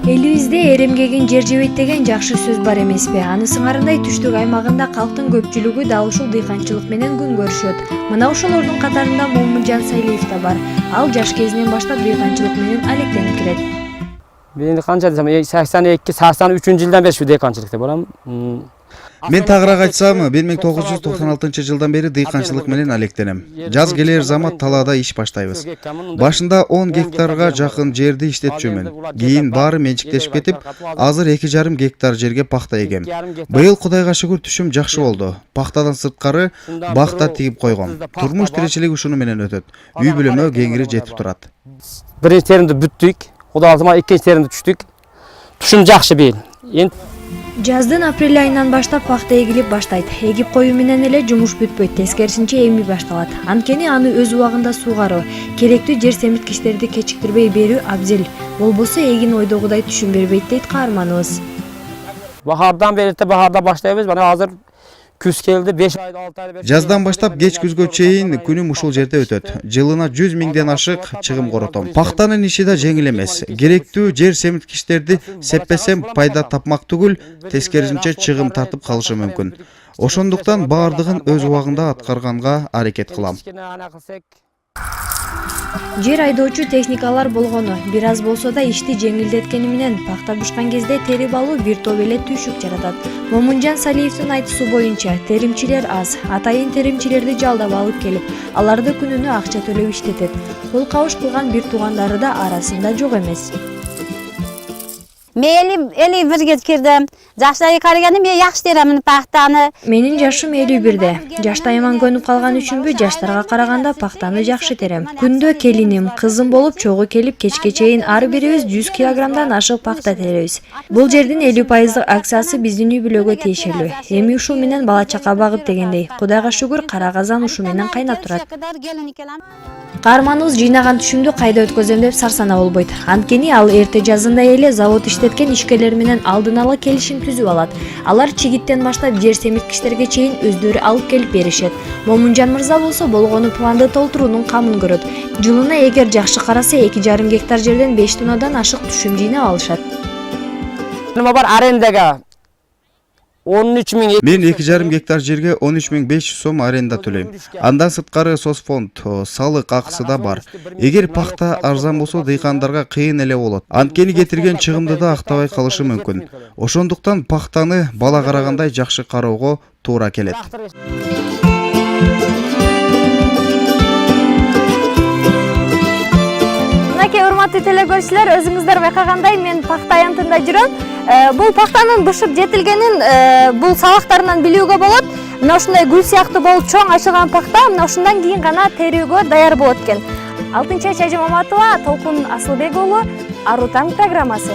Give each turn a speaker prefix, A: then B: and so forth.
A: Элибизде эремгегин жер жебейт деген жакшы сөз бар эмеспи? Аны сыңарындай түштүк аймагында калктын көпчүлүгү дал ушул дыйканчылык менен күн көрүшөт. Мына ошолордун катарында Момунжан Салиев да бар. Ал жаш кезинен баштап дыйканчылык менен алектенип келет.
B: Мен канча десем 82-83 жылдан бери ушу дыйканчылыкта болом.
C: Мен тагыраак айтсам, 1996 жылдан бери дыйканчылык менен алектенем. Жаз келер замат талаада иш баштайбыз. Башында 10 гектарга жакын жерди иштетчүмүн. Кийин баары менчиктешип кетип, азыр 2,5 гектар жерге пахта эгем. Быйыл Кудайга шүгүр түшүм жакшы болду. Пахтадан сырткары бакта тигип койгом. Турмуш тиричилик ушуну менен өтөт. Үй бүлөмө кеңири жетип турат.
B: Биринчи теримди бүттүк, Кудай алса экинчи теримди түштүк. Түшүм жакшы бийил.
A: Жаздын апрель айынан баштап пахта эгилип баштайт. Эгип коюу менен эле жумуш бүтпөйт, тескерисинче эми башталат. Анткени аны өз убагында суугаруу, керектүү жер семирткичтерди кечиктирбей берүү абзел. Болбосо эгин ойдогудай түшүм бербейт дейт каарманыбыз.
B: Бахардан бери бахарда баштайбыз. Мына азыр күз келди, 5 айда 6 айда.
C: Жаздан баштап кеч күзгө чейин күнүм ушул жерде өтөт. Жылына 100 миңден ашык чыгым коротом. Пахтанын иши да жеңил эмес. Керектүү жер семирткичтерди сеппесем пайда тапмак түгүл, тескерисинче чыгым тартып калышы мүмкүн. Ошондуктан баардыгын өз убагында аткарганга аракет кылам.
A: Жер айдоочу техникалар болгону бир аз болсо да ишти жеңилдеткени менен пахта бушкан кезде терип алуу бир топ эле түйшүк жаратат. Момунжан Салиевдин айтуусу боюнча теримчилер аз. Атайын теримчилерди жалдап алып келип, аларды күнүнө акча төлөп иштетет. Кол кабыш кылган бир туугандары да арасында жок эмес.
D: Мен эли бирге кирдим. Жаштайы караганда мен жакшы теремин пахтаны.
A: Менин жашым 51-де. Жаштайыман көнүп калган үчүнбү жаштарга караганда пахтаны жакшы терем. Күндө келиним, кызым болуп чогуу келип кечке чейин ар бирибиз 100 килограммдан ашык пахта теребиз. Бул жердин 50% акциясы биздин үй бүлөгө тиешелүү. Эми ушул менен бала чака багып дегендей. Кудайга шүгүр, кара казан ушу менен кайнап турат. Каарманыбыз жыйнаган түшүмдү кайда өткөзөм деп сарсана болбойт. Анткени ал эрте жазында эле завод иштеткен ишкерлер менен алдын ала келишим түзүп алат. Алар чигиттен баштап жер семирткичтерге чейин өздөрү алып келип беришет. Момунжан мырза болсо болгону планды толтуруунун камын көрөт. Жылына эгер жакшы караса 2,5 гектар жерден 5 тоннадан ашык түшүм жыйнап алышат.
B: Бар арендага 13 000.
C: Мен 2,5 гектар жерге 13.500 сом аренда төлөйм. Андан сырткары соцфонд, салык акысы да бар. Эгер пахта арзан болсо дыйкандарга кыйын эле болот. Анткени кетирген чыгымды да актабай калышы мүмкүн. Ошондуктан пахтаны бала карагандай жакшы кароого туура келет.
A: Урматтуу телекөрүүчүлөр, өзүңүздөр байкагандай мен пахта аянтында жүрөм. Бул пахтанын бышып жетилгенин бул сабактарынан билүүгө болот. Мына ушундай гүл сыяктуу болуп чоң ачылган пахта мына ушундан кийин гана терүүгө даяр болот экен. Алтынчы Чажы Маматова, Толкун Асылбек уулу, Ару таң программасы.